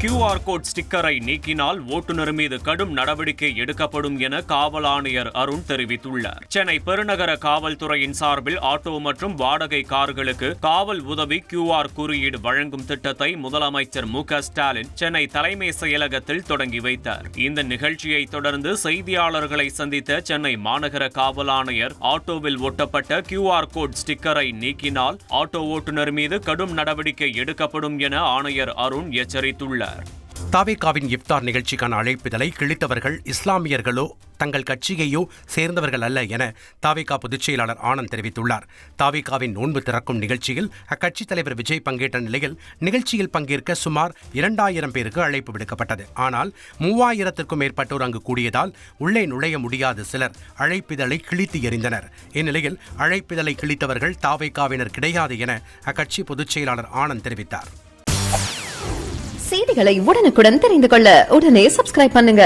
QR code ஸ்டிக்கரை நீக்கினால் ஓட்டுநர் மீது கடும் நடவடிக்கை எடுக்கப்படும் என காவல் ஆணையர் அருண் தெரிவித்துள்ளார். சென்னை பெருநகர காவல்துறையின் சார்பில் ஆட்டோ மற்றும் வாடகை கார்களுக்கு காவல் உதவி QR குறியீடு வழங்கும் திட்டத்தை முதலமைச்சர் மு.க.ஸ்டாலின் சென்னை தலைமை செயலகத்தில் தொடங்கி வைத்தார். இந்த நிகழ்ச்சியை தொடர்ந்து செய்தியாளர்களை சந்தித்த சென்னை மாநகர காவல் ஆணையர் ஆட்டோவில் ஒட்டப்பட்ட QR கோட் ஸ்டிக்கரை நீக்கினால் ஆட்டோ ஓட்டுநர் மீது கடும் நடவடிக்கை எடுக்கப்படும் என ஆணையர் அருண் எச்சரித்துள்ளார். தாவேகாவின் இஃப்தார் நிகழ்ச்சிக்கான அழைப்பிதழை கிழித்தவர்கள் இஸ்லாமியர்களோ தங்கள் கட்சியையோ சேர்ந்தவர்கள் அல்ல என தாவேகா பொதுச் செயலாளர் ஆனந்த் தெரிவித்துள்ளார். தாவேகாவின் நோன்பு திறக்கும் நிகழ்ச்சியில் அக்கட்சித் தலைவர் விஜய் பங்கேற்ற நிலையில் நிகழ்ச்சியில் பங்கேற்க சுமார் 2000 பேருக்கு அழைப்பு விடுக்கப்பட்டது. ஆனால் 3000க்கும் மேற்பட்டோர் அங்கு கூடியதால் உள்ளே நுழைய முடியாத சிலர் அழைப்பிதழை கிழித்து எறிந்தனர். இந்நிலையில் அழைப்பிதழை கிழித்தவர்கள் தாவேகாவினர் கிடையாது என அக்கட்சி பொதுச் செயலாளர் ஆனந்த் தெரிவித்தார். செய்திகளை உடனுக்குடன் தெரிந்து கொள்ள உடனே சப்ஸ்கிரைப் பண்ணுங்க.